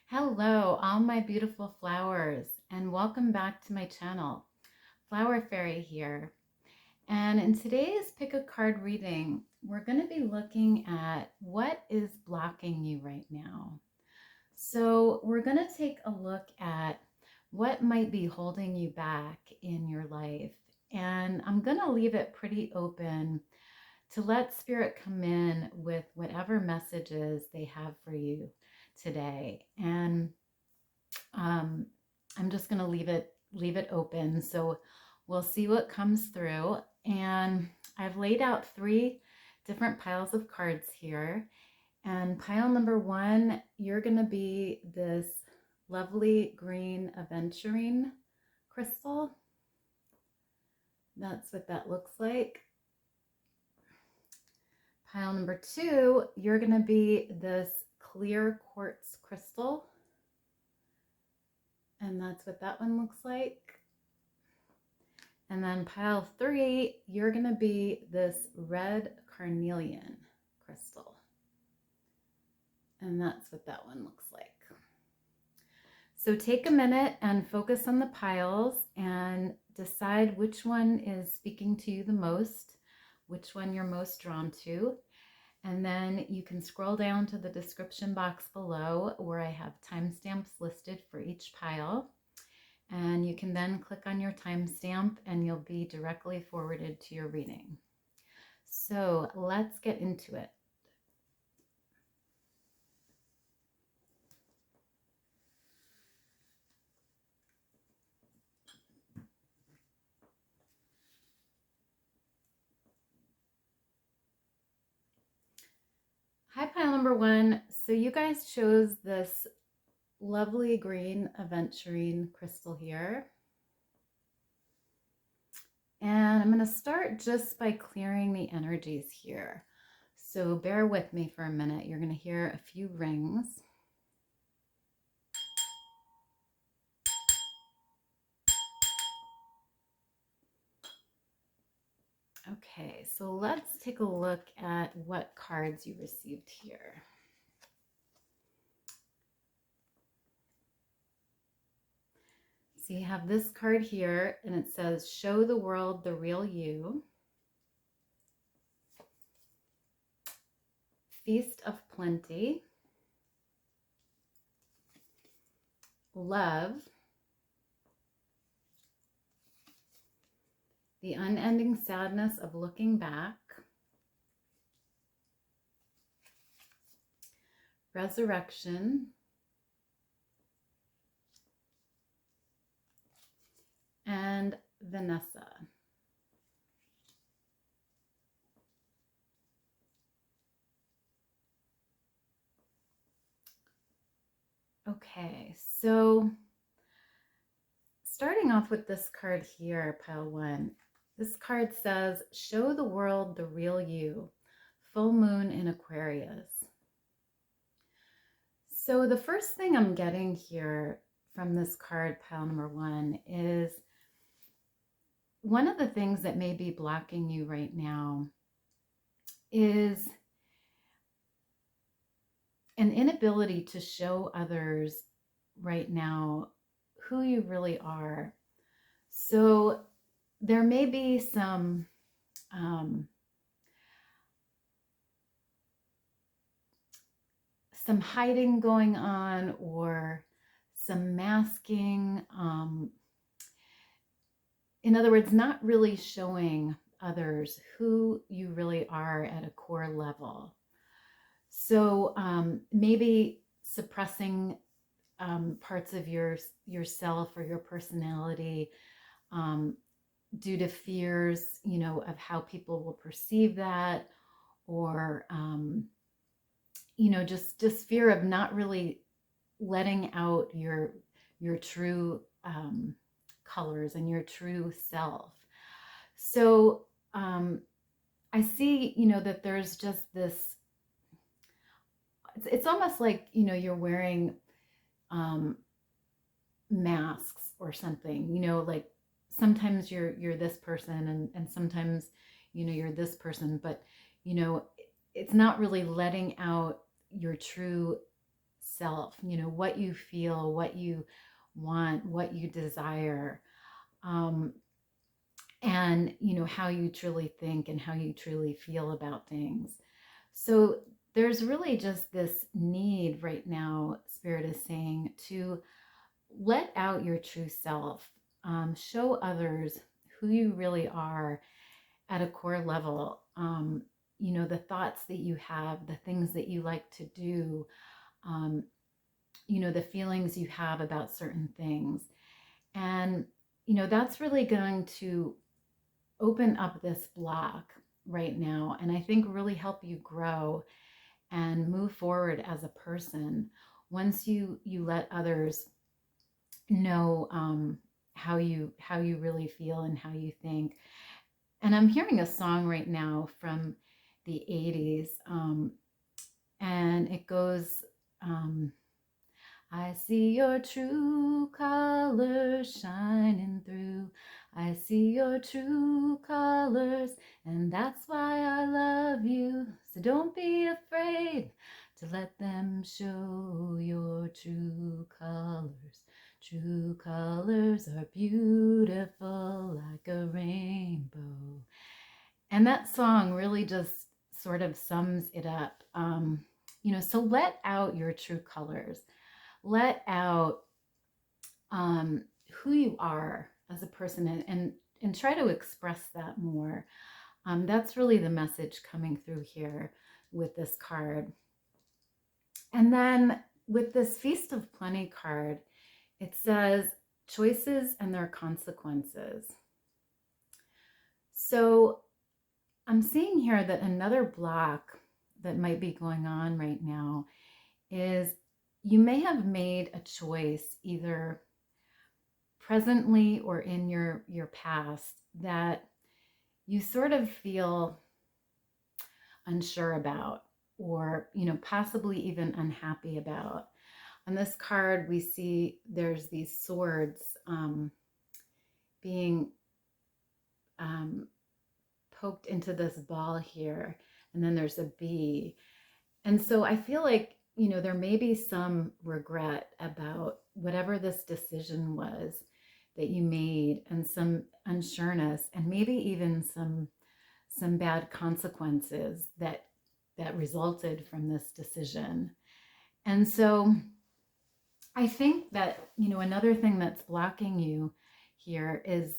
Hello, all my beautiful flowers, and welcome back to my channel. Flower Fairy here. And in today's Pick a Card reading, we're going to be looking at what is blocking you right now. So we're going to take a look at what might be holding you back in your life. And I'm going to leave it pretty open to let Spirit come in with whatever messages they have for you today. And I'm just going to leave it open. So we'll see what comes through. And I've laid out 3 different piles of cards here. And pile number 1, you're going to be this lovely green aventurine crystal. That's what that looks like. Pile number 2, you're going to be this clear quartz crystal. And that's what that one looks like. And then pile 3, you're going to be this red carnelian crystal. And that's what that one looks like. So take a minute and focus on the piles and decide which one is speaking to you the most, which one you're most drawn to. And then you can scroll down to the description box below where I have timestamps listed for each pile. And you can then click on your timestamp and you'll be directly forwarded to your reading. So let's get into it. Hi, pile number 1. So you guys chose this lovely green aventurine crystal here. And I'm going to start just by clearing the energies here. So bear with me for a minute. You're going to hear a few rings. Okay, so let's take a look at what cards you received here. So you have this card here, and it says, show the world the real you. Feast of plenty. Love. The unending sadness of looking back. Resurrection. And Vanessa. Okay, so starting off with this card here, pile 1, this card says, show the world the real you, full moon in Aquarius. So the first thing I'm getting here from this card, pile number 1, is one of the things that may be blocking you right now is an inability to show others right now who you really are. So there may be some hiding going on, or some masking. In other words, not really showing others who you really are at a core level. So maybe suppressing parts of yourself or your personality due to fears, of how people will perceive that, or just fear of not really letting out your true colors and your true self. So I see, that there's just this, it's almost like, you're wearing masks or something, like sometimes you're this person and sometimes, you're this person, but, it's not really letting out your true self, what you feel, what you want, what you desire, um, and, how you truly think and how you truly feel about things. So there's really just this need right now, Spirit is saying, to let out your true self, show others who you really are at a core level. The thoughts that you have, the things that you like to do, um, the feelings you have about certain things. And, that's really going to open up this block right now. And I think really help you grow and move forward as a person once you let others know how you really feel and how you think. And I'm hearing a song right now from the 80s, and it goes, um, I see your true colors shining through. I see your true colors, and that's why I love you. So don't be afraid to let them show your true colors. True colors are beautiful like a rainbow. And that song really just sort of sums it up. So let out your true colors. Let out who you are as a person, and try to express that more. That's really the message coming through here with this card. And then with this Feast of Plenty card, it says choices and their consequences. So I'm seeing here that another block that might be going on right now is you may have made a choice either presently or in your past that you sort of feel unsure about, or possibly even unhappy about. On this card we see there's these swords being poked into this ball here, and then there's a bee. And so I feel like there may be some regret about whatever this decision was that you made, and some unsureness, and maybe even some bad consequences that resulted from this decision. And so I think that another thing that's blocking you here is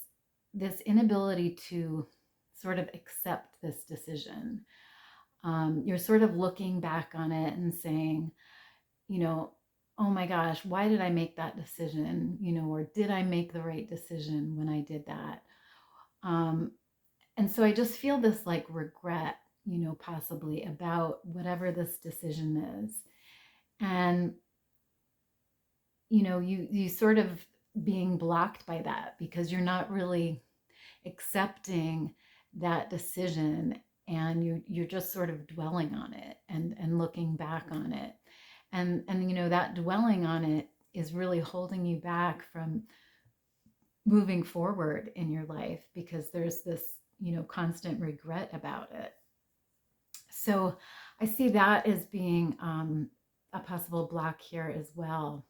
this inability to sort of accept this decision. You're sort of looking back on it and saying, oh my gosh, why did I make that decision? Or did I make the right decision when I did that? And so I just feel this like regret, possibly about whatever this decision is. And, you sort of being blocked by that because you're not really accepting that decision, and you're just sort of dwelling on it and looking back on it. And that dwelling on it is really holding you back from moving forward in your life, because there's this, constant regret about it. So I see that as being a possible block here as well.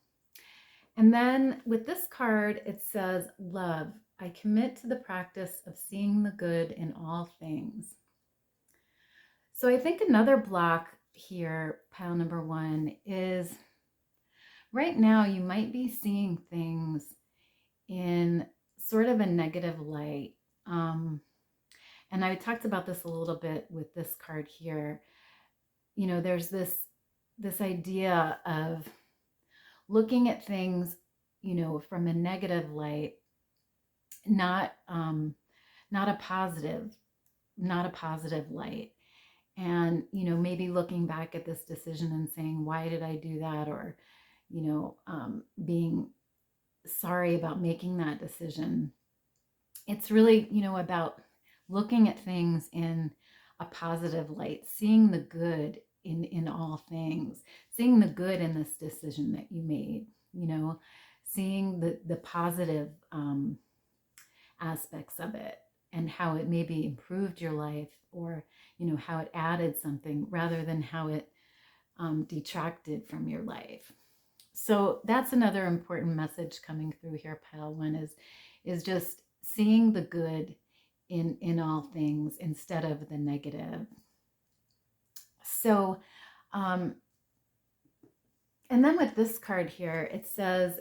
And then with this card, it says, love, I commit to the practice of seeing the good in all things. So I think another block here, pile number one, is right now you might be seeing things in sort of a negative light. And I talked about this a little bit with this card here. There's this idea of looking at things, from a negative light, not a positive light. And, maybe looking back at this decision and saying, why did I do that? Or, being sorry about making that decision. It's really, about looking at things in a positive light, seeing the good in all things, seeing the good in this decision that you made, seeing the positive aspects of it, and how it maybe improved your life, or how it added something, rather than how it detracted from your life. So that's another important message coming through here, pile one, is just seeing the good in all things instead of the negative. So, and then with this card here, it says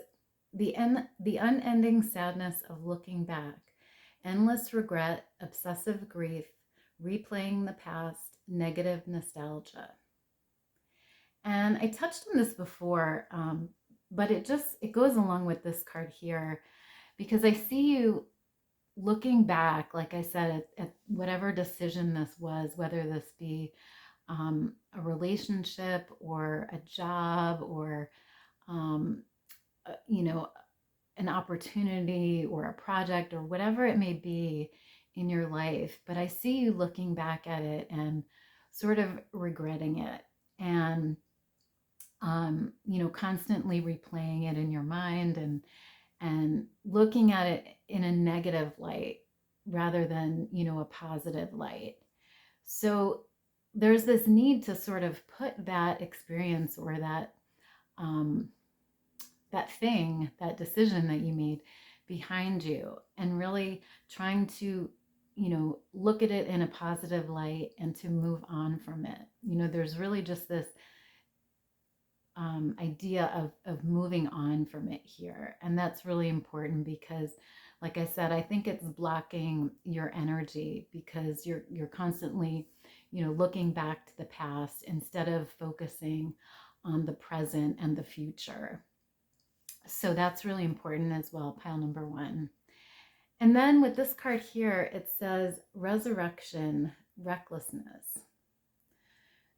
the unending sadness of looking back, endless regret, obsessive grief, replaying the past, negative nostalgia. And I touched on this before, but it goes along with this card here, because I see you looking back, like I said, at whatever decision this was, whether this be a relationship or a job or, you know, an opportunity or a project or whatever it may be in your life. But I see you looking back at it and sort of regretting it, and you know, constantly replaying it in your mind and looking at it in a negative light rather than, you know, a positive light. So there's this need to sort of put that experience or that that thing, that decision that you made behind you, and really trying to, you know, look at it in a positive light and to move on from it. You know, there's really just this idea of moving on from it here. And that's really important because, like I said, I think it's blocking your energy because you're constantly, you know, looking back to the past instead of focusing on the present and the future. So that's really important as well, pile number one. And then with this card here, it says resurrection, recklessness.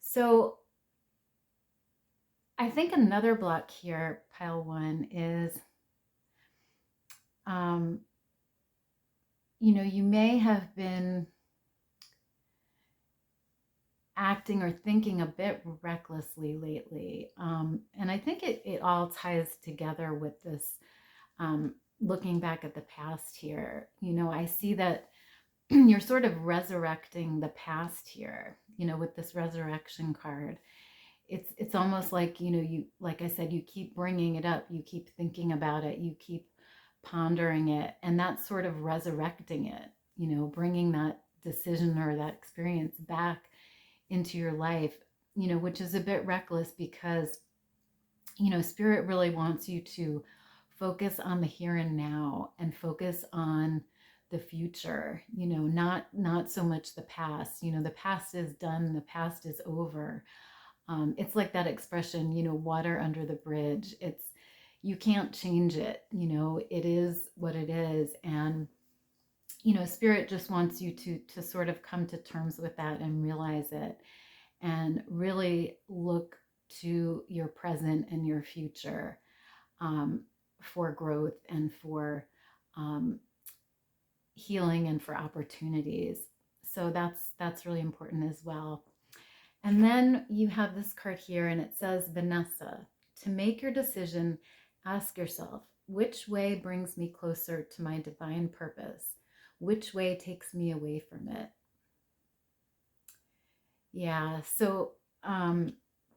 So I think another block here, pile one, is, you know, you may have been acting or thinking a bit recklessly lately. And I think it all ties together with this looking back at the past here. You know, I see that you're sort of resurrecting the past here, you know, with this resurrection card. It's almost like, you know, you, like I said, you keep bringing it up, you keep thinking about it, you keep pondering it, and that's sort of resurrecting it, you know, bringing that decision or that experience back into your life, you know, which is a bit reckless because, you know, Spirit really wants you to focus on the here and now and focus on the future, you know, not so much the past. You know, the past is done, the past is over. It's like that expression, you know, water under the bridge. You can't change it, you know, it is what it is. And, you know, Spirit just wants you to sort of come to terms with that and realize it and really look to your present and your future for growth and for healing and for opportunities. So that's really important as well. And then you have this card here and it says, Vanessa, to make your decision, ask yourself, which way brings me closer to my divine purpose? Which way takes me away from it? Yeah, so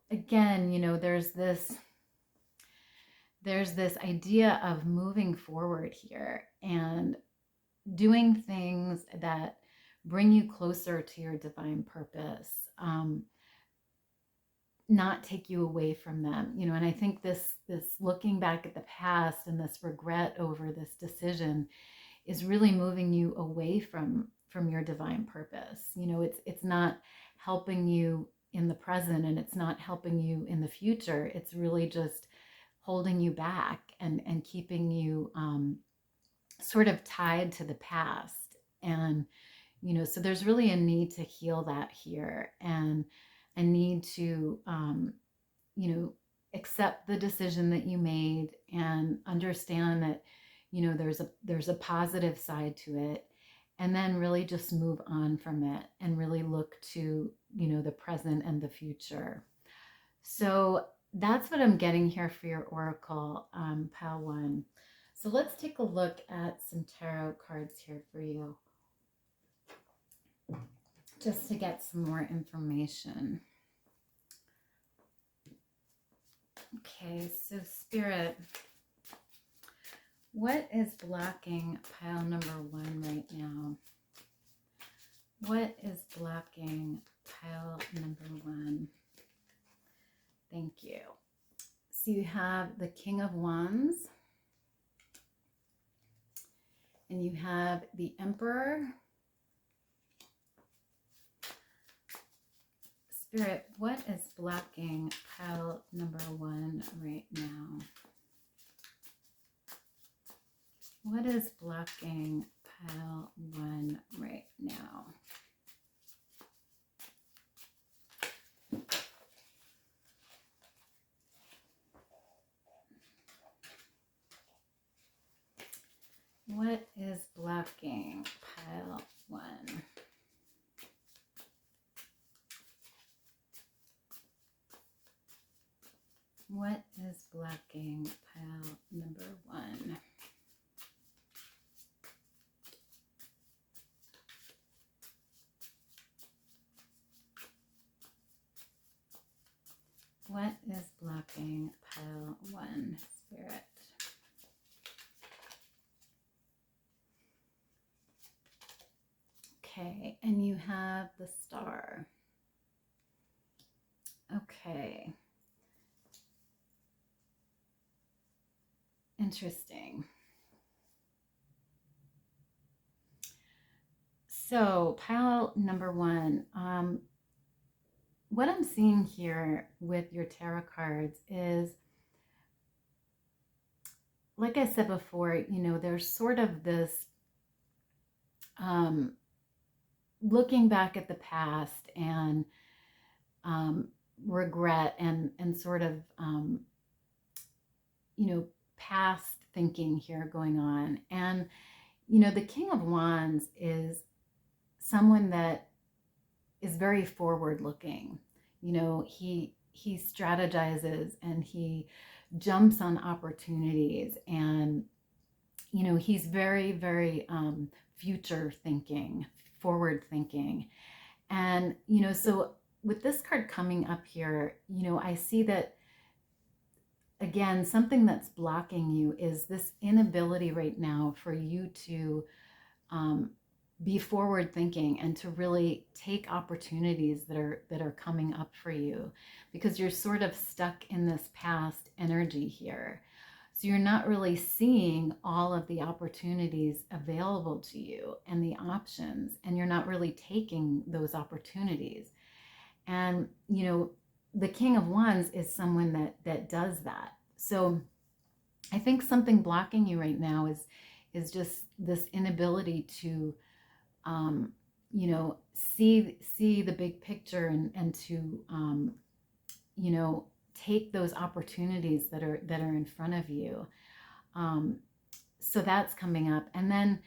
again, you know, there's this idea of moving forward here and doing things that bring you closer to your divine purpose, not take you away from them, you know. And I think this looking back at the past and this regret over this decision is really moving you away from your divine purpose. You know, it's not helping you in the present and it's not helping you in the future. It's really just holding you back and keeping you sort of tied to the past. And, you know, so there's really a need to heal that here, and a need to, you know, accept the decision that you made and understand that, you know, there's a positive side to it, and then really just move on from it and really look to, you know, the present and the future. So that's what I'm getting here for your oracle, pile one. So let's take a look at some tarot cards here for you, just to get some more information. Okay, so Spirit, what is blocking pile number 1 right now? What is blocking pile number 1? Thank you. So you have the King of Wands, and you have the Emperor. Spirit, what is blocking pile number 1 right now? What is blocking pile 1 right now? What is blocking pile 1? What is blocking pile number 1? What is blocking pile 1, Spirit? Okay, and you have the Star. Okay. Interesting. So, pile number 1, what I'm seeing here with your tarot cards is, like I said before, you know, there's sort of this looking back at the past and regret and sort of, you know, past thinking here going on. And, you know, the King of Wands is someone that is very forward looking. You know, he strategizes and he jumps on opportunities, and you know, he's very, very future thinking, forward thinking. And you know, so with this card coming up here, you know, I see that again, something that's blocking you is this inability right now for you to be forward thinking and to really take opportunities that are coming up for you, because you're sort of stuck in this past energy here. So you're not really seeing all of the opportunities available to you and the options, and you're not really taking those opportunities. And you know, the King of Wands is someone that does that. So I think something blocking you right now is just this inability to you know, see the big picture and to you know, take those opportunities that are in front of you. So that's coming up. And then,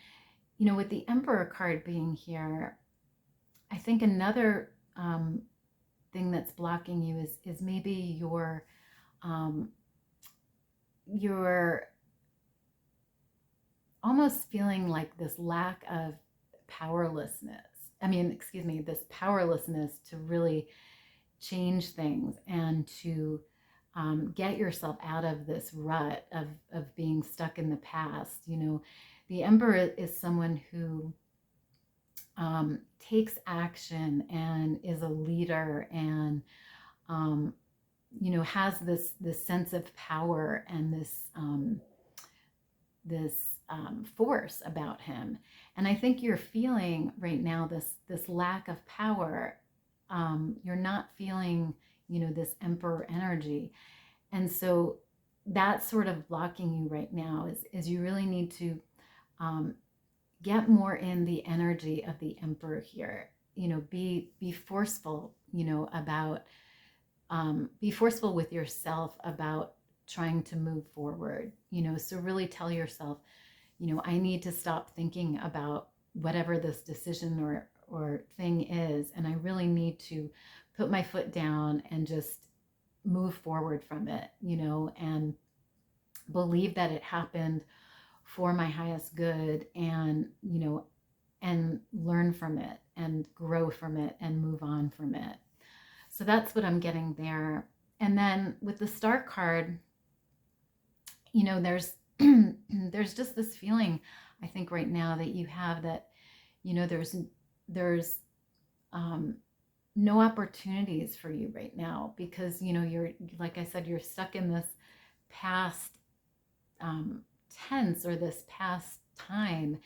you know, with the Emperor card being here, I think another thing that's blocking you is maybe your almost feeling like this lack of powerlessness. I mean, excuse me, this powerlessness to really change things and to get yourself out of this rut of being stuck in the past. You know, the Emperor is someone who takes action and is a leader, and you know, has this sense of power and this force about him. And I think you're feeling right now this lack of power. You're not feeling, you know, this Emperor energy. And so that's sort of blocking you right now is you really need to get more in the energy of the Emperor here. You know, be forceful, you know, about, be forceful with yourself about trying to move forward, you know. So really tell yourself, you know, I need to stop thinking about whatever this decision or thing is, and I really need to put my foot down and just move forward from it, you know, and believe that it happened for my highest good, and you know, and learn from it and grow from it and move on from it. So that's what I'm getting there. And then with the Star card, there's there's just this feeling, I think right now, that you have that, there's no opportunities for you right now, because, you're, like I said, you're stuck in this past tense, or this past time.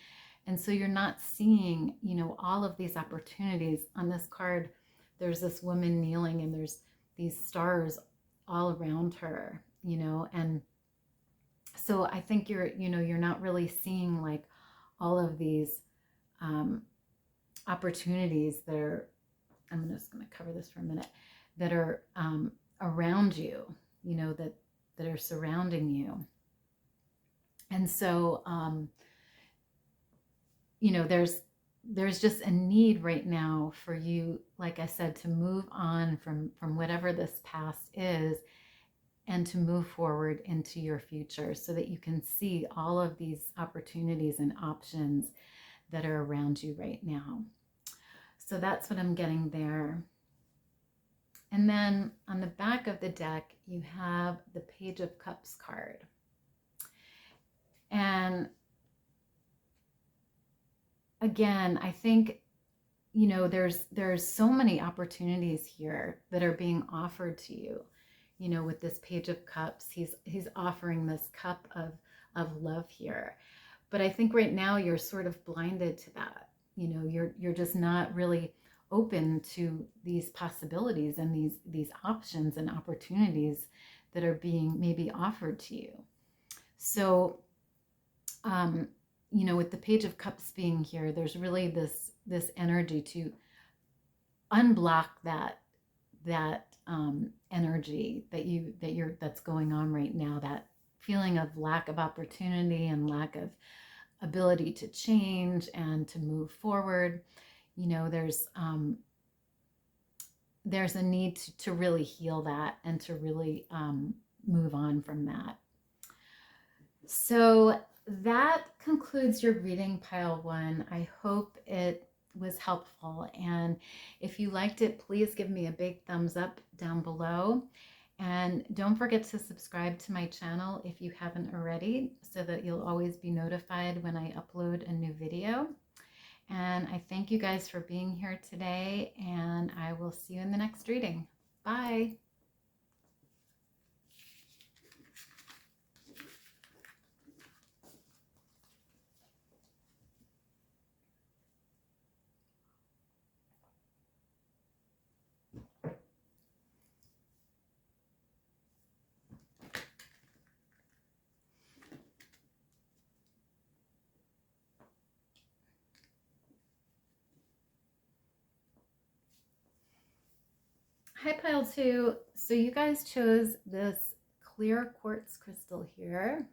And so you're not seeing, all of these opportunities. On this card, there's this woman kneeling, and there's these stars all around her, and so I think you're not really seeing like all of these opportunities that are, I'm just going to cover this for a minute, that are around you, that are surrounding you. And so, there's just a need right now for you, like I said, to move on from whatever this past is, and to move forward into your future, so that you can see all of these opportunities and options that are around you right now. So that's what I'm getting there. And then on the back of the deck, you have the Page of Cups card. And again, I think, there's so many opportunities here that are being offered to you. With this Page of Cups, he's offering this cup of love here. But I think right now you're sort of blinded to that. You're just not really open to these possibilities and these options and opportunities that are being maybe offered to you. So, with the Page of Cups being here, there's really this energy to unblock that energy that's going on right now, that feeling of lack of opportunity and lack of ability to change and to move forward. There's a need to really heal that, and to really move on from that. So that concludes your reading, pile one. I hope it was helpful, and if you liked it, please give me a big thumbs up down below, and don't forget to subscribe to my channel if you haven't already, so that you'll always be notified when I upload a new video. And I thank you guys for being here today, and I will see you in the next reading. Bye. Hi, pile two. So you guys chose this clear quartz crystal here.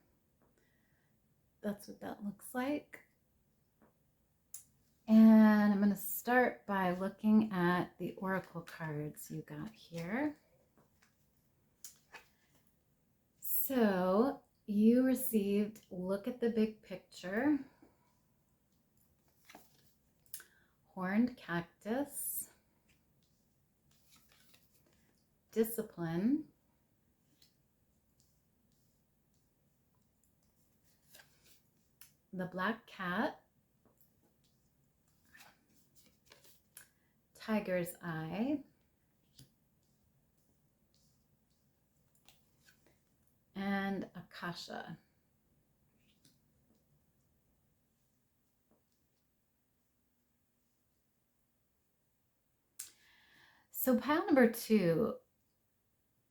That's what that looks like. And I'm going to start by looking at the oracle cards you got here. So you received Look at the Big Picture, Horned Cactus, Discipline, the Black Cat, Tiger's Eye, and Akasha. So pile number two,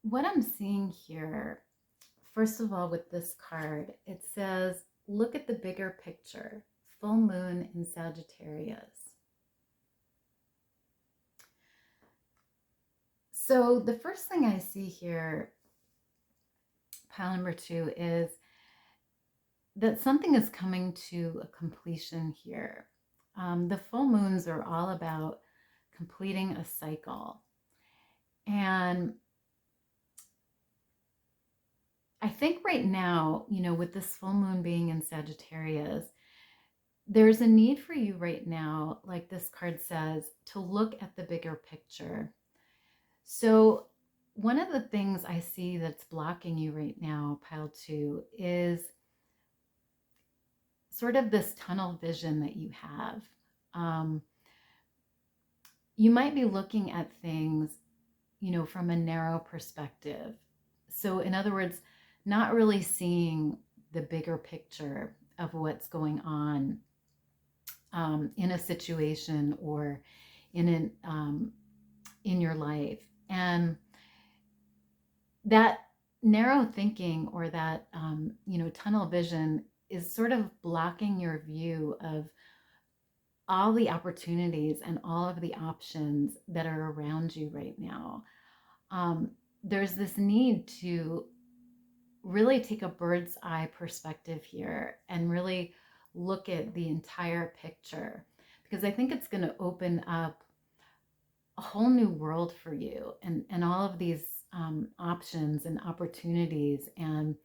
what I'm seeing here, first of all, with this card, it says, look at the bigger picture, full moon in Sagittarius. So the first thing I see here, pile number two, is that something is coming to a completion here. The full moons are all about completing a cycle. And I think right now, with this full moon being in Sagittarius, there's a need for you right now, like this card says, to look at the bigger picture. So one of the things I see that's blocking you right now, pile two, is sort of this tunnel vision that you have. Um, you might be looking at things, from a narrow perspective. So, in other words, not really seeing the bigger picture of what's going on in a situation or in your life. And that narrow thinking, or that tunnel vision, is sort of blocking your view of all the opportunities and all of the options that are around you right now. There's this need to really take a bird's eye perspective here and really look at the entire picture, because I think it's going to open up a whole new world for you, and all of these options and opportunities. And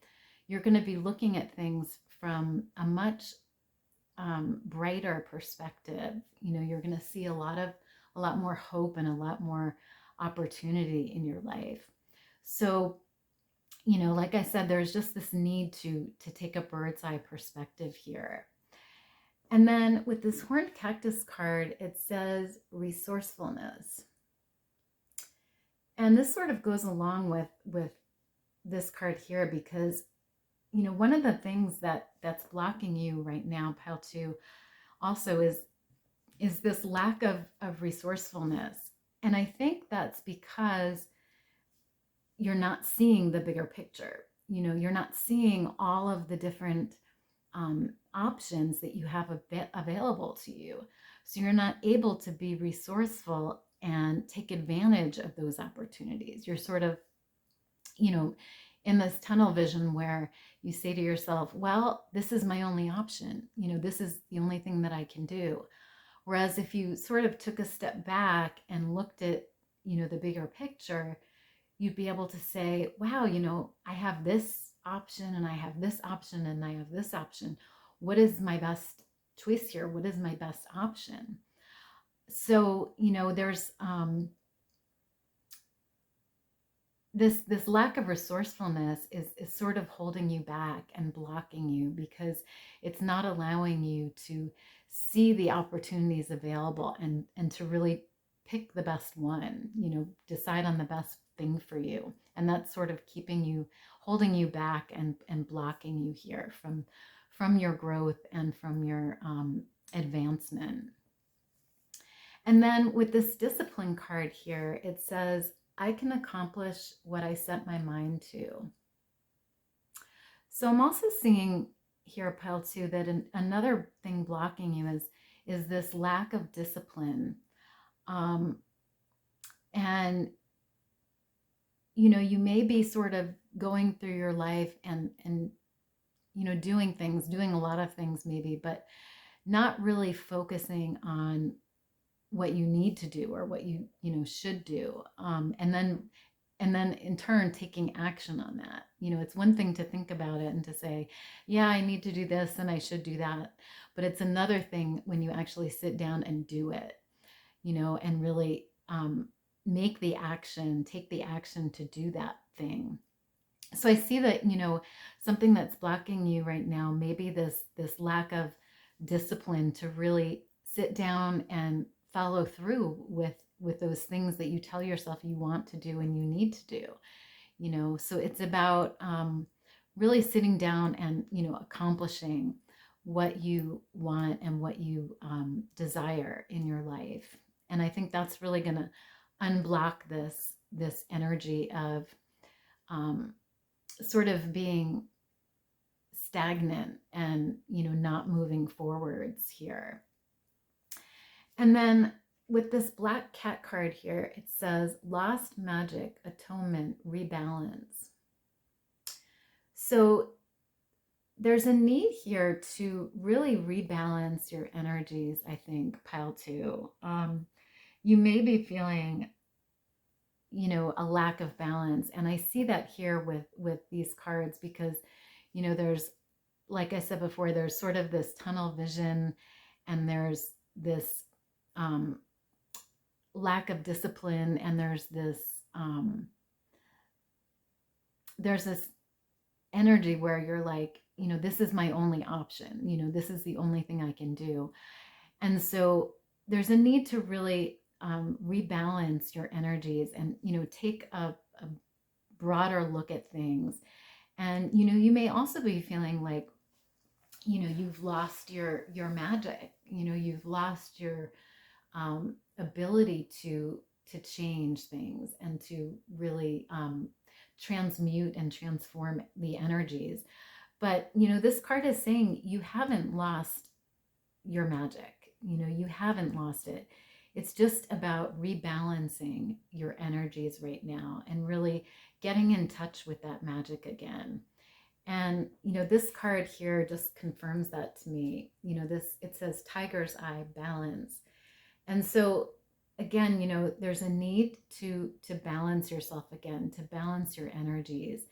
you're going to be looking at things from a much brighter perspective. You're going to see a lot more hope and a lot more opportunity in your life. So, like I said, there's just this need to take a bird's eye perspective here. And then with this horned cactus card, it says resourcefulness. And this sort of goes along with this card here, because one of the things that's blocking you right now, pile two, also is this lack of resourcefulness. And I think that's because you're not seeing the bigger picture. You're not seeing all of the different options that you have available to you. So you're not able to be resourceful and take advantage of those opportunities. You're sort of, in this tunnel vision where you say to yourself, well, this is my only option. This is the only thing that I can do. Whereas if you sort of took a step back and looked at, the bigger picture, you'd be able to say, wow, I have this option and I have this option and I have this option. What is my best choice here? What is my best option? So, there's this lack of resourcefulness is sort of holding you back and blocking you, because it's not allowing you to see the opportunities available and to really pick the best one, decide on the best thing for you. And that's sort of holding you back and blocking you here from your growth and from your advancement. And then with this discipline card here, it says, I can accomplish what I set my mind to. So I'm also seeing here, pile two, that another thing blocking you is this lack of discipline. And you may be sort of going through your life and doing a lot of things maybe, but not really focusing on what you need to do or what you should do, and then in turn taking action on that. It's one thing to think about it and to say, yeah, I need to do this and I should do that, but it's another thing when you actually sit down and do it, and really take the action to do that thing. So I see that, something that's blocking you right now, maybe this lack of discipline to really sit down and follow through with those things that you tell yourself you want to do and you need to do. So it's about really sitting down and accomplishing what you want and what you desire in your life. And I think that's really going to unblock this energy of sort of being stagnant and not moving forwards here. And then with this black cat card here, it says lost magic, atonement, rebalance. So there's a need here to really rebalance your energies, I think, pile two. You may be feeling, a lack of balance. And I see that here with these cards, because, there's, like I said before, there's sort of this tunnel vision, and there's this lack of discipline, and there's this there's this energy where you're like, this is my only option. This is the only thing I can do. And so there's a need to really rebalance your energies and, take a broader look at things. And, you may also be feeling like, you've lost your magic, you've lost your ability to change things and to really transmute and transform the energies. But, this card is saying you haven't lost your magic. You haven't lost it. It's just about rebalancing your energies right now and really getting in touch with that magic again. And, this card here just confirms that to me. It says tiger's eye, balance. And so again, there's a need to balance yourself again, to balance your energies.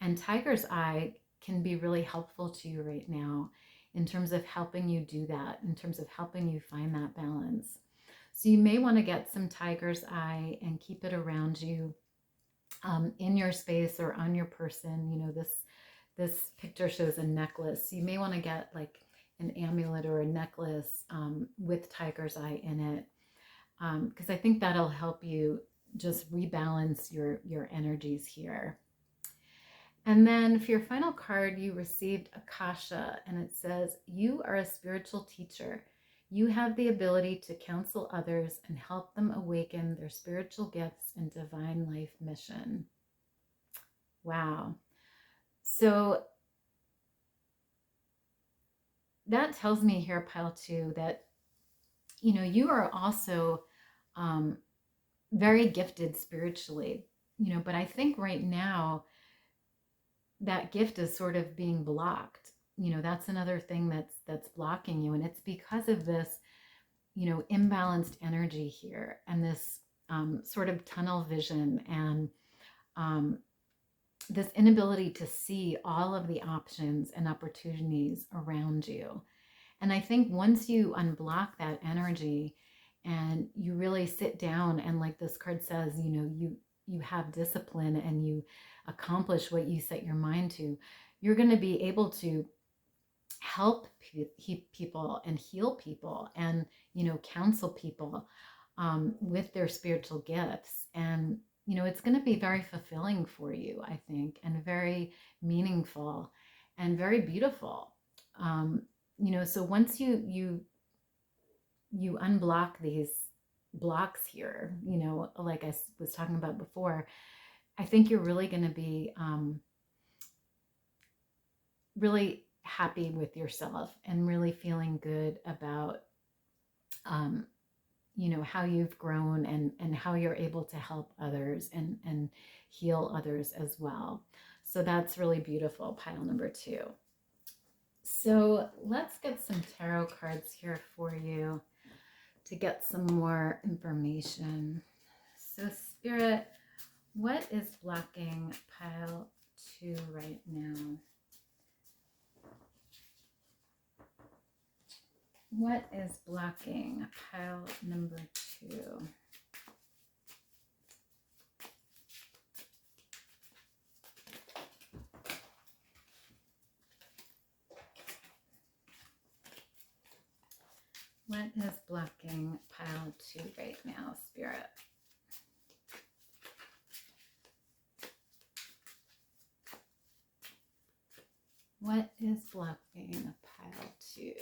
And tiger's eye can be really helpful to you right now in terms of helping you do that, in terms of helping you find that balance. So you may want to get some tiger's eye and keep it around you in your space or on your person. This picture shows a necklace. So you may want to get like an amulet or a necklace with tiger's eye in it, because I think that'll help you just rebalance your energies here. And then for your final card, you received Akasha, and it says, you are a spiritual teacher. You have the ability to counsel others and help them awaken their spiritual gifts and divine life mission. Wow. So that tells me here, pile 2, that, you are also very gifted spiritually, but I think right now that gift is sort of being blocked. That's another thing that's blocking you. And it's because of this, imbalanced energy here and this sort of tunnel vision and this inability to see all of the options and opportunities around you. And I think once you unblock that energy and you really sit down and, like this card says, you have discipline and you accomplish what you set your mind to, you're going to be able to help people and heal people and, counsel people with their spiritual gifts. And, it's going to be very fulfilling for you, I think, and very meaningful and very beautiful. So once you unblock these blocks here, like I was talking about before, I think you're really going to be really happy with yourself and really feeling good about how you've grown and how you're able to help others and heal others as well. So that's really beautiful, pile number 2. So let's get some tarot cards here for you to get some more information. So Spirit, what is blocking pile 2 right now? What is blocking pile number 2? What is blocking pile 2 right now, Spirit? What is blocking pile 2?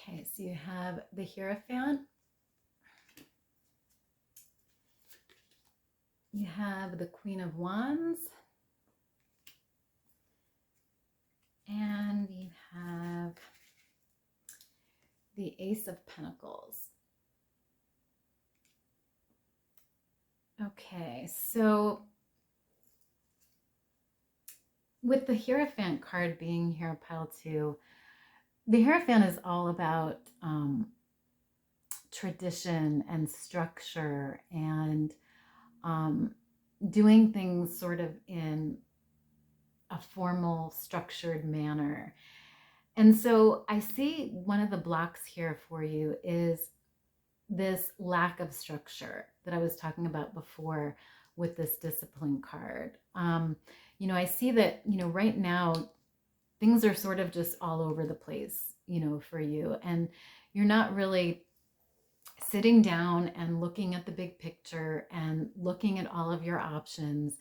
Okay, so you have the Hierophant. You have the Queen of Wands. And you have the Ace of Pentacles. Okay, so with the Hierophant card being here, pile 2, the Hierophant is all about tradition and structure and doing things sort of in a formal, structured manner. And so I see one of the blocks here for you is this lack of structure that I was talking about before with this discipline card. I see that, right now things are sort of just all over the place, for you. And you're not really sitting down and looking at the big picture and looking at all of your options,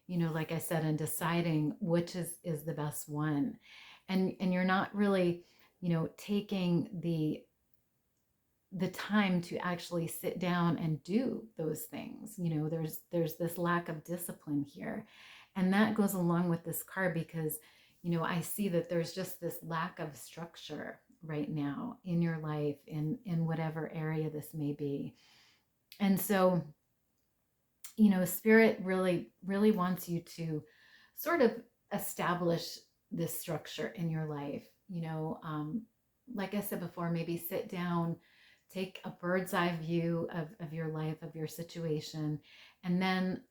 like I said, and deciding which is the best one. And you're not really, taking the time to actually sit down and do those things. There's this lack of discipline here. And that goes along with this card because, I see that there's just this lack of structure right now in your life, in whatever area this may be. And so, Spirit really, really wants you to sort of establish this structure in your life. Like I said before, maybe sit down, take a bird's eye view of your life, of your situation, and then,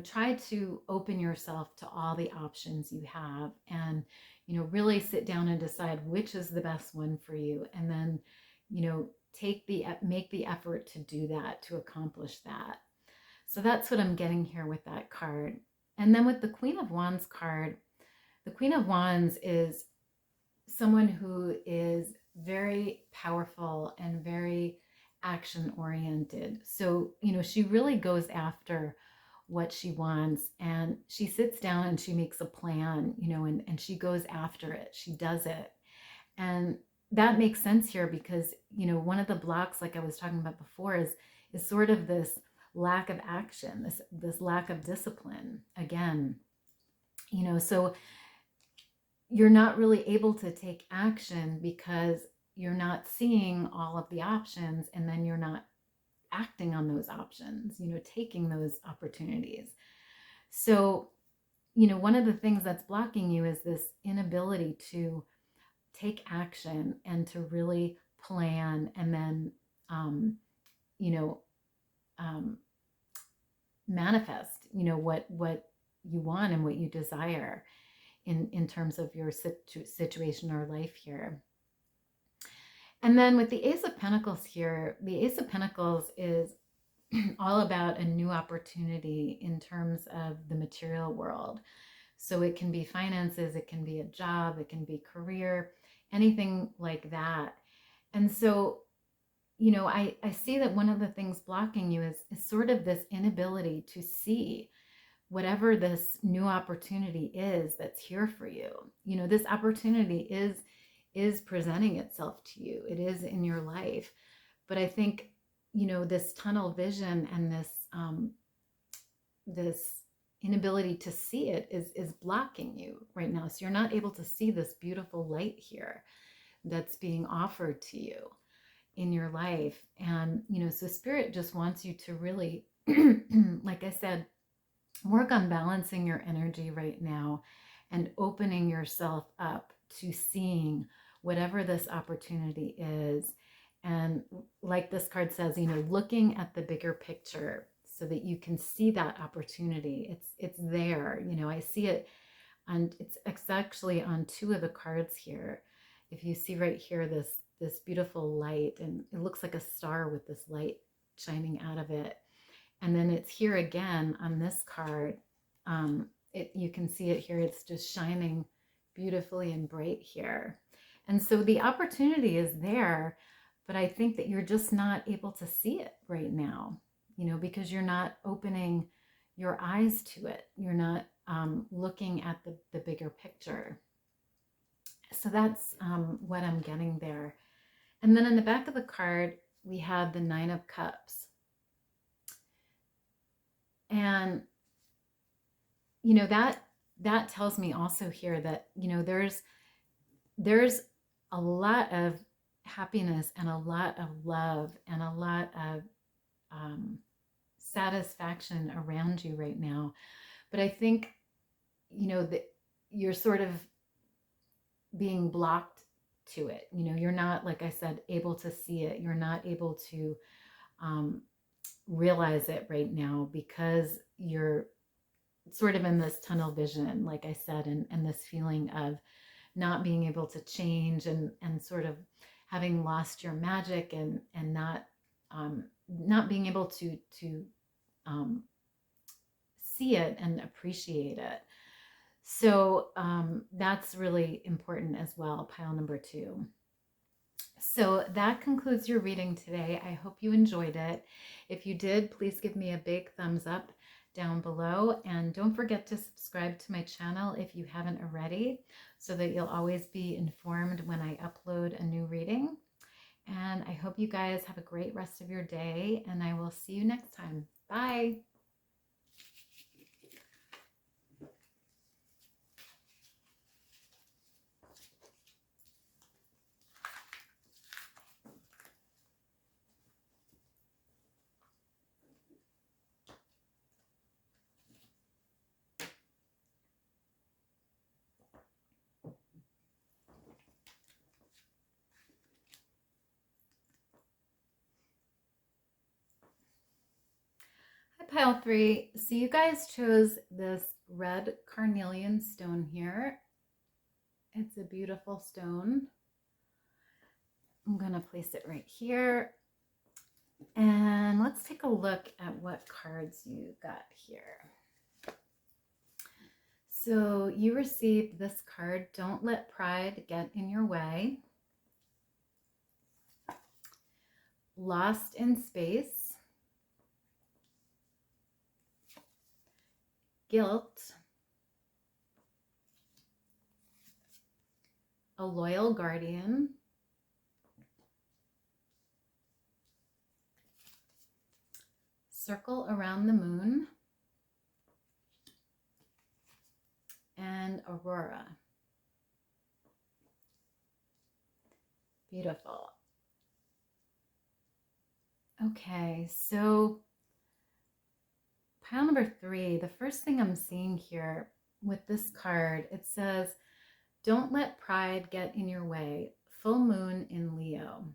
try to open yourself to all the options you have and, really sit down and decide which is the best one for you. And then, make the effort to do that, to accomplish that. So that's what I'm getting here with that card. And then with the Queen of Wands card, the Queen of Wands is someone who is very powerful and very action oriented. So, she really goes after what she wants, and she sits down and she makes a plan, and she goes after it. She does it. And that makes sense here because, one of the blocks, like I was talking about before, is sort of this lack of action, this lack of discipline again. So you're not really able to take action because you're not seeing all of the options, and then you're not acting on those options, taking those opportunities. So, one of the things that's blocking you is this inability to take action and to really plan and then, manifest, what you want and what you desire in terms of your situation or life here. And then with the Ace of Pentacles here, the Ace of Pentacles is all about a new opportunity in terms of the material world. So it can be finances, it can be a job, it can be career, anything like that. And so, I see that one of the things blocking you is sort of this inability to see whatever this new opportunity is that's here for you. This opportunity is presenting itself to you. It is in your life. But I think, this tunnel vision and this inability to see it is blocking you right now. So you're not able to see this beautiful light here that's being offered to you in your life. And, so Spirit just wants you to really, like I said, work on balancing your energy right now and opening yourself up to seeing whatever this opportunity is. And like this card says, looking at the bigger picture so that you can see that opportunity. It's there. I see it, and it's actually on two of the cards here. If you see right here, this beautiful light, and it looks like a star with this light shining out of it. And then it's here again on this card. You can see it here. It's just shining beautifully and bright here. And so the opportunity is there, but I think that you're just not able to see it right now, because you're not opening your eyes to it. You're not looking at the bigger picture. So that's what I'm getting there. And then in the back of the card, we have the Nine of Cups. And, that tells me also here that, there's a lot of happiness and a lot of love and a lot of satisfaction around you right now. But I think, that you're sort of being blocked to it. You're not, like I said, able to see it. You're not able to realize it right now because you're sort of in this tunnel vision, like I said, and this feeling of not being able to change, and sort of having lost your magic, and not being able to um, see it and appreciate it. So that's really important as well, pile number 2. So that concludes your reading today. I hope you enjoyed it. If you did, please give me a big thumbs up down below, and don't forget to subscribe to my channel if you haven't already, so that you'll always be informed when I upload a new reading. And I hope you guys have a great rest of your day, and I will see you next time. Bye. Hi, pile 3. So you guys chose this red carnelian stone here. It's a beautiful stone. I'm going to place it right here. And let's take a look at what cards you got here. So you received this card, Don't Let Pride Get in Your Way. Lost in Space. Guilt. A Loyal Guardian. Circle Around the Moon. And Aurora. Beautiful. Okay, so pile number 3, the first thing I'm seeing here with this card, it says, don't let pride get in your way. Full moon in Leo.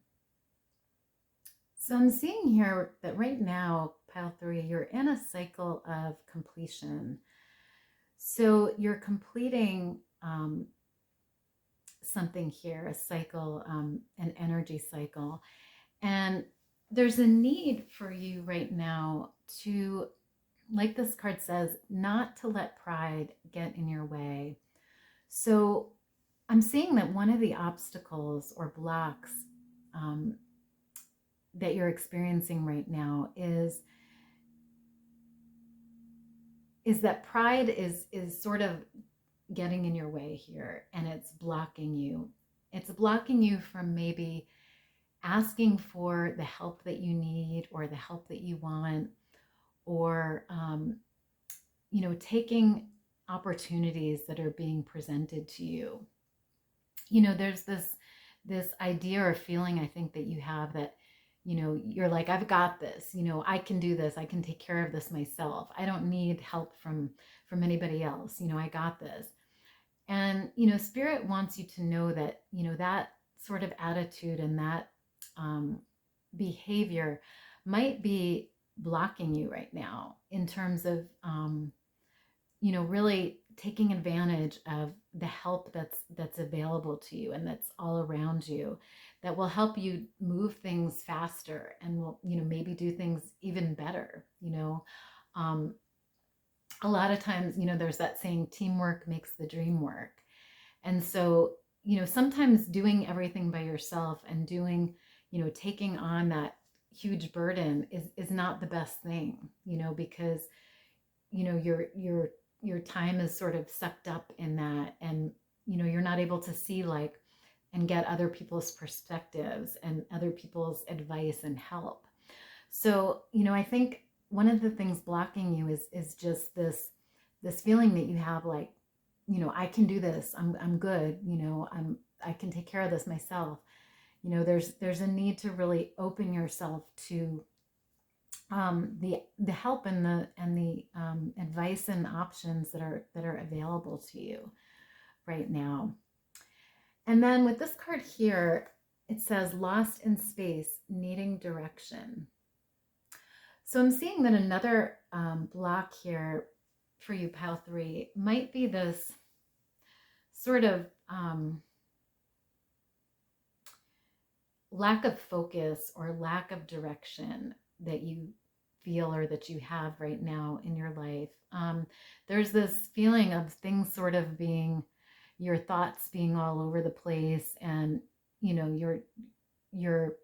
So I'm seeing here that right now, pile 3, you're in a cycle of completion. So you're completing something here, a cycle, an energy cycle. And there's a need for you right now to, like this card says, not to let pride get in your way. So I'm seeing that one of the obstacles or blocks that you're experiencing right now is that pride is sort of getting in your way here, and it's blocking you. It's blocking you from maybe asking for the help that you need or the help that you want, or you know, taking opportunities that are being presented to you. You know, there's this idea or feeling, I think, that you have that, you know, you're like, I've got this, you know, I can do this, I can take care of this myself, I don't need help from anybody else, you know, I got this. And, you know, Spirit wants you to know that, you know, that sort of attitude and that behavior might be blocking you right now in terms of, you know, really taking advantage of the help that's available to you and that's all around you, that will help you move things faster and will, you know, maybe do things even better. You know, a lot of times, you know, there's that saying, teamwork makes the dream work. And so, you know, sometimes doing everything by yourself and doing, you know, taking on that huge burden is not the best thing, you know, because, you know, your time is sort of sucked up in that, and, you know, you're not able to see, like, and get other people's perspectives and other people's advice and help. So, you know, I think one of the things blocking you is just this feeling that you have, like, you know, I can do this. I'm good. You know, I can take care of this myself. You know, there's a need to really open yourself to the help and the advice and options that are available to you right now. And then with this card here, it says lost in space, needing direction. So I'm seeing that another block here for you, pile 3, might be this sort of lack of focus or lack of direction that you feel or that you have right now in your life. There's this feeling of things sort of being, your thoughts being all over the place, and your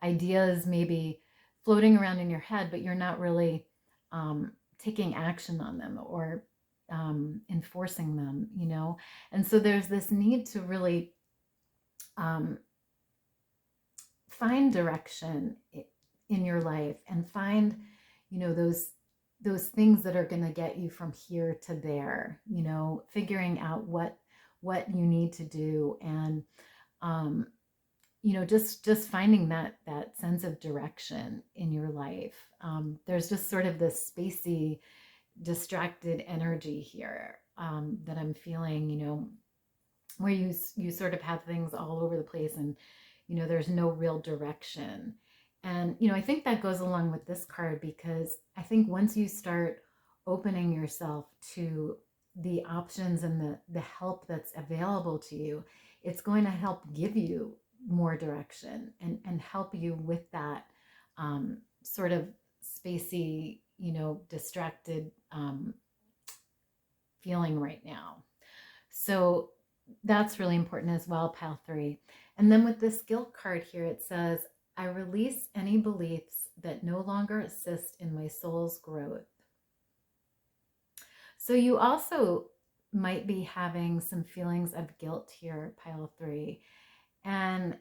ideas maybe floating around in your head, but you're not really taking action on them or enforcing them, and so there's this need to really find direction in your life and find, those things that are going to get you from here to there, figuring out what you need to do, and just finding that sense of direction in your life. There's just sort of this spacey, distracted energy here that I'm feeling, where you sort of have things all over the place, and there's no real direction. And I think that goes along with this card, because I think once you start opening yourself to the options and the help that's available to you, it's going to help give you more direction and help you with that sort of spacey, distracted feeling right now. So that's really important as well, pile 3. And then with this guilt card here, it says, I release any beliefs that no longer assist in my soul's growth. So you also might be having some feelings of guilt here, pile 3. And,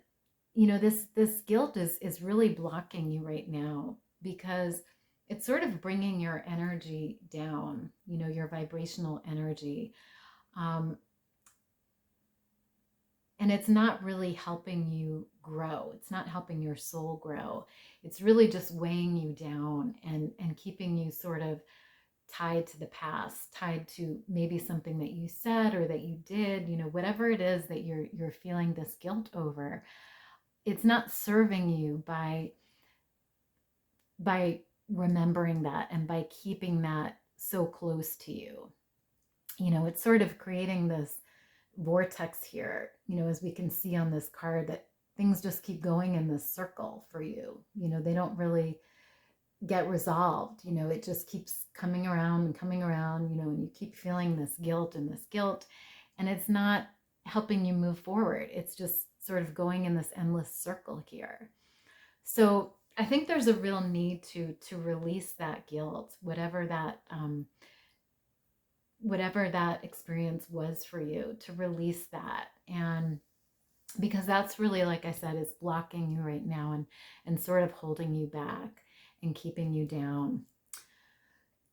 this guilt is really blocking you right now, because it's sort of bringing your energy down, your vibrational energy. And it's not really helping you grow. It's not helping your soul grow. It's really just weighing you down and keeping you sort of tied to the past, tied to maybe something that you said or that you did, whatever it is that you're feeling this guilt over. It's not serving you by remembering that and by keeping that so close to you. It's sort of creating this vortex here, as we can see on this card, that things just keep going in this circle for you. They don't really get resolved. It just keeps coming around and coming around, and you keep feeling this guilt, and it's not helping you move forward. It's just sort of going in this endless circle here. So I think there's a real need to release that guilt, whatever that experience was for you, to release that. And because that's really, like I said, is blocking you right now and sort of holding you back and keeping you down.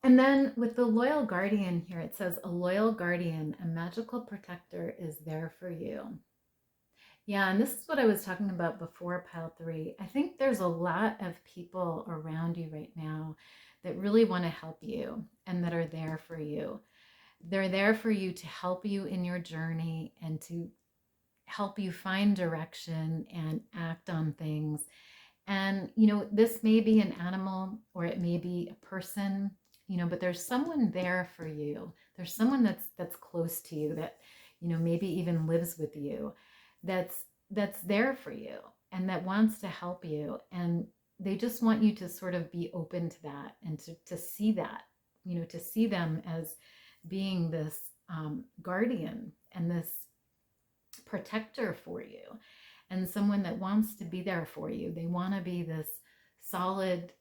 And then with the loyal guardian here, it says, a loyal guardian, a magical protector, is there for you. Yeah, and this is what I was talking about before, pile 3. I think there's a lot of people around you right now that really want to help you and that are there for you. They're there for you to help you in your journey and to help you find direction and act on things. And, this may be an animal or it may be a person, but there's someone there for you. There's someone that's close to you, that, maybe even lives with you, that's there for you and that wants to help you. And they just want you to sort of be open to that and to see that, to see them as being this guardian and this protector for you, and someone that wants to be there for you. They want to be this solid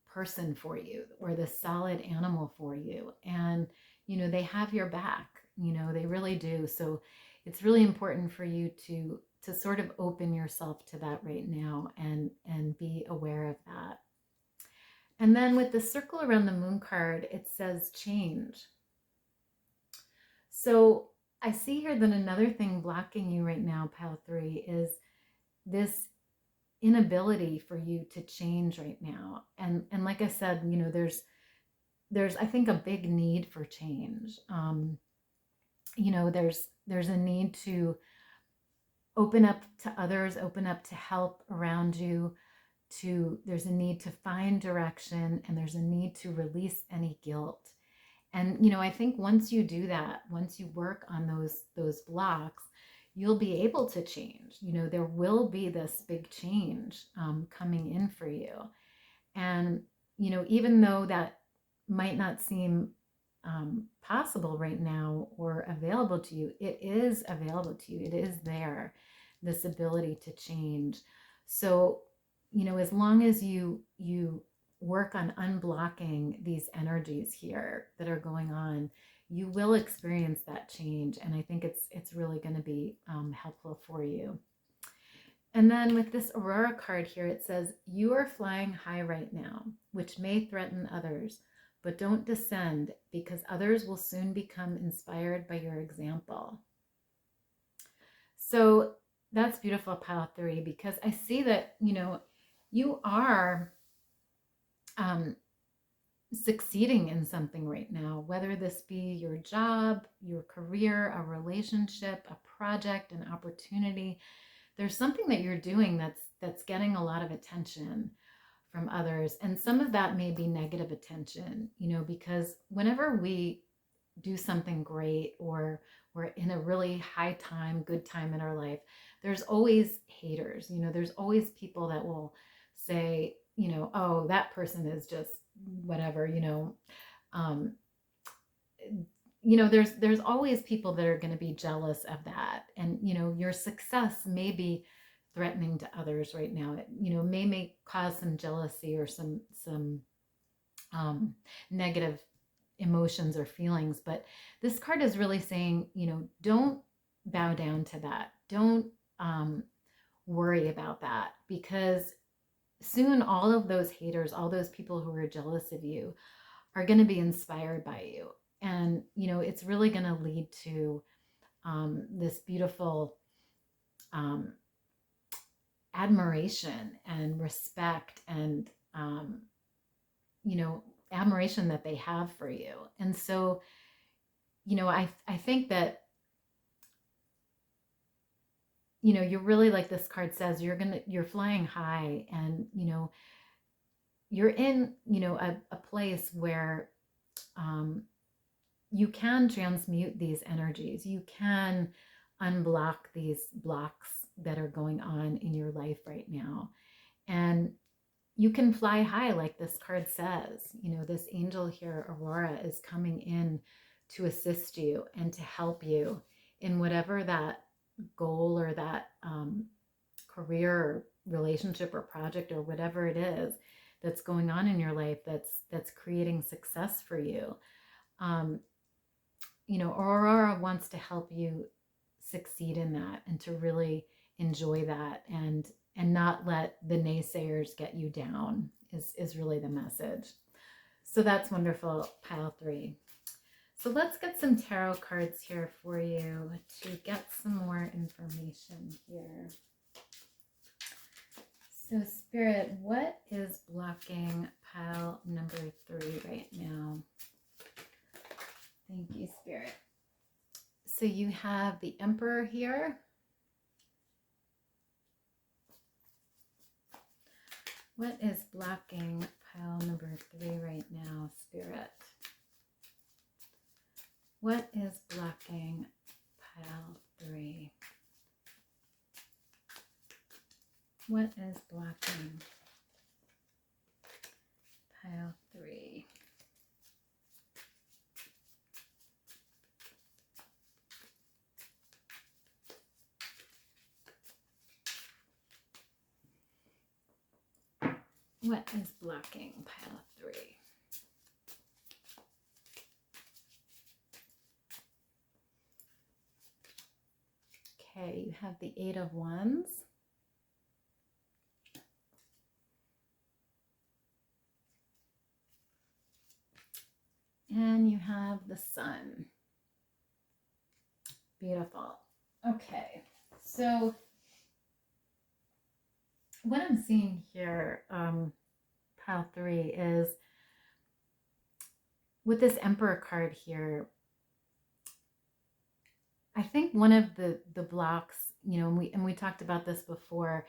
person for you, or this solid animal for you. And, they have your back, they really do. So it's really important for you to sort of open yourself to that right now and be aware of that. And then with the circle around the moon card, it says change. So I see here that another thing blocking you right now, pile 3, is this inability for you to change right now. And like I said, there's I think a big need for change. There's a need to open up to others, open up to help around you. There's a need to find direction, and there's a need to release any guilt And, you know, I think once you do that, once you work on those blocks, you'll be able to change. You know, there will be this big change coming in for you. And, you know, even though that might not seem possible right now or available to you, it is available to you. It is there, this ability to change. So, you know, as long as you work on unblocking these energies here that are going on, you will experience that change. And I think it's really going to be helpful for you. And then with this Aurora card here, it says, you are flying high right now, which may threaten others, but don't descend because others will soon become inspired by your example. So that's beautiful, pile 3, because I see that, you know, you are succeeding in something right now, whether this be your job, your career, a relationship, a project, an opportunity. There's something that you're doing that's getting a lot of attention from others. And some of that may be negative attention, you know, because whenever we do something great or we're in a really high time, good time in our life, there's always haters. You know, there's always people that will say, you know, oh, that person is just whatever, you know. You know, there's always people that are going to be jealous of that. And, you know, your success may be threatening to others right now. It, you know, may cause some jealousy or some negative emotions or feelings. But this card is really saying, you know, don't bow down to that. Don't worry about that, because soon all of those haters, all those people who are jealous of you are going to be inspired by you. And, you know, it's really going to lead to this beautiful admiration and respect and, you know, admiration that they have for you. And so, you know, I think that, you know, you're really, like this card says, you're flying high, and, you know, you're in, you know, a place where you can transmute these energies. You can unblock these blocks that are going on in your life right now. And you can fly high, like this card says. You know, this angel here, Aurora, is coming in to assist you and to help you in whatever that goal or that career or relationship or project or whatever it is that's going on in your life that's creating success for you. You know, Aurora wants to help you succeed in that and to really enjoy that and not let the naysayers get you down is really the message. So that's wonderful, pile 3. So let's get some tarot cards here for you to get some more information here. So Spirit, what is blocking pile number 3 right now? Thank you, Spirit. So you have the Emperor here. What is blocking pile number 3 right now, Spirit? What is blocking pile 3? What is blocking pile 3? What is blocking pile 3? Okay, you have the 8 of Wands. And you have the Sun. Beautiful. Okay, so what I'm seeing here, pile 3, is with this Emperor card here, I think one of the blocks, you know, and we talked about this before,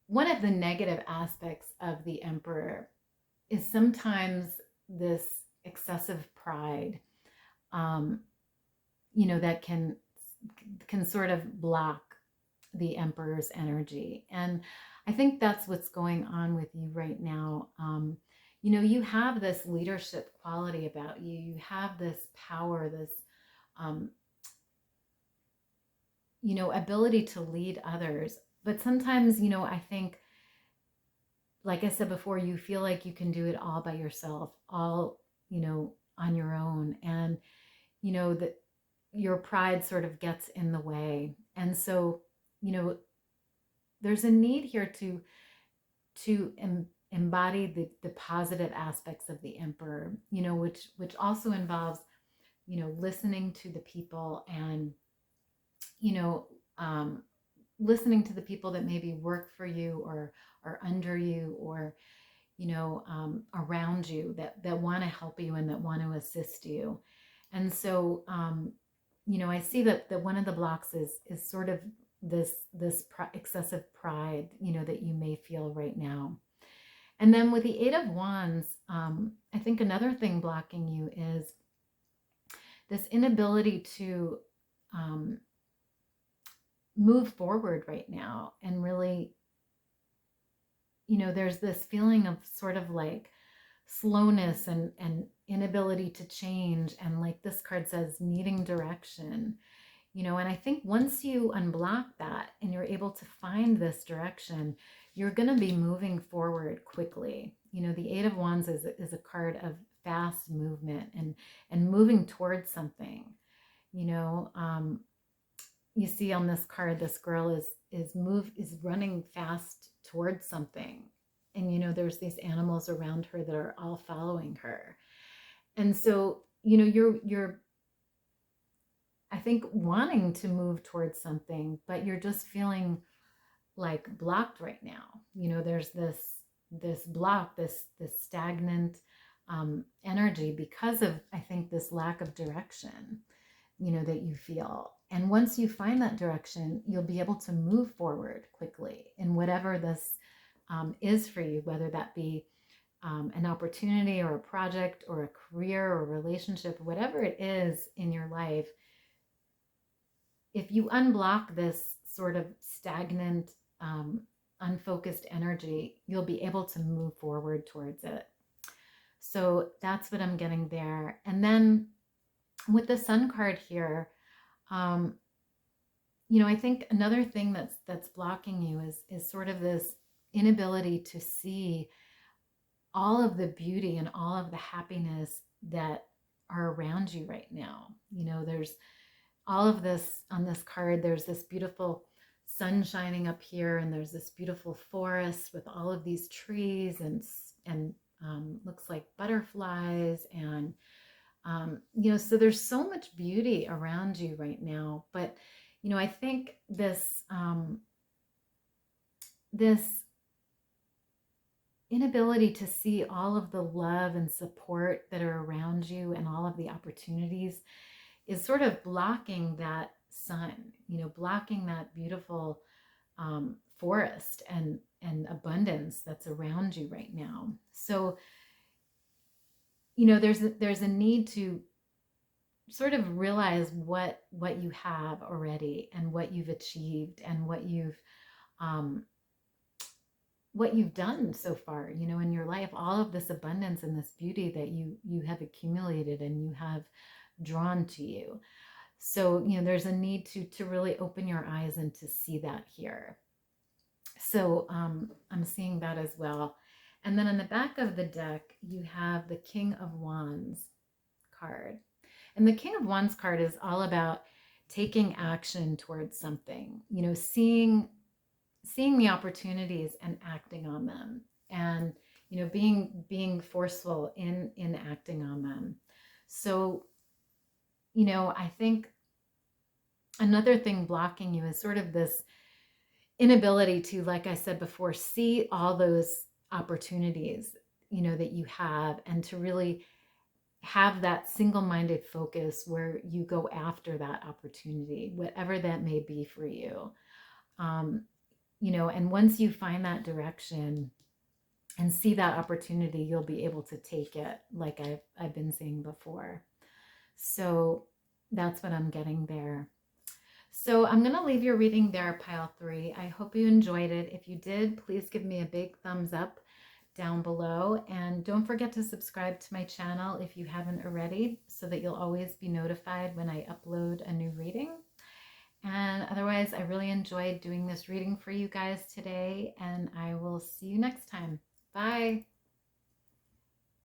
one of the negative aspects of the Emperor is sometimes this excessive pride, um, you know, that can sort of block the Emperor's energy. And I think that's what's going on with you right now. You know, you have this leadership quality about you. You have this power, this, um, you know, ability to lead others. But sometimes, you know, I think, like I said before, you feel like you can do it all by yourself, all, you know, on your own. And, you know, that your pride sort of gets in the way. And so, you know, there's a need here to embody the positive aspects of the Emperor, you know, which also involves, you know, listening to the people and, you know, listening to the people that maybe work for you or are under you or, you know, around you that want to help you and that want to assist you. And so, you know, I see that one of the blocks is sort of this excessive pride, you know, that you may feel right now. And then with the Eight of Wands, I think another thing blocking you is this inability to move forward right now and really, you know, there's this feeling of sort of like slowness and inability to change. And like this card says, needing direction, you know, and I think once you unblock that and you're able to find this direction, you're going to be moving forward quickly. You know, the Eight of Wands is a card of fast movement and moving towards something, you know. You see on this card, this girl is running fast towards something. And, you know, there's these animals around her that are all following her. And so, you know, you're, I think, wanting to move towards something, but you're just feeling like blocked right now. You know, there's this block, this stagnant energy because of, I think, this lack of direction, you know, that you feel. And once you find that direction, you'll be able to move forward quickly in whatever this is for you, whether that be an opportunity or a project or a career or a relationship, whatever it is in your life. If you unblock this sort of stagnant, unfocused energy, you'll be able to move forward towards it. So that's what I'm getting there. And then with the Sun card here, you know, I think another thing that's blocking you is sort of this inability to see all of the beauty and all of the happiness that are around you right now. You know, there's all of this on this card. There's this beautiful sun shining up here, and there's this beautiful forest with all of these trees and looks like butterflies and you know, so there's so much beauty around you right now. But, you know, I think this inability to see all of the love and support that are around you and all of the opportunities is sort of blocking that sun, you know, blocking that beautiful forest and abundance that's around you right now. So, you know, there's a need to sort of realize what you have already and what you've achieved and what you've done so far, you know, in your life, all of this abundance and this beauty that you have accumulated and you have drawn to you. So, you know, there's a need to really open your eyes and to see that here. So I'm seeing that as well. And then on the back of the deck, you have the King of Wands card. And the King of Wands card is all about taking action towards something, you know, seeing the opportunities and acting on them, and, you know, being forceful in acting on them. So, you know, I think another thing blocking you is sort of this inability to, like I said before, see all those opportunities, you know, that you have, and to really have that single-minded focus where you go after that opportunity, whatever that may be for you. You know, and once you find that direction, and see that opportunity, you'll be able to take it like I've been saying before. So that's what I'm getting there. So I'm going to leave your reading there, pile 3. I hope you enjoyed it. If you did, please give me a big thumbs up down below. And don't forget to subscribe to my channel if you haven't already, so that you'll always be notified when I upload a new reading. And otherwise, I really enjoyed doing this reading for you guys today, and I will see you next time. Bye.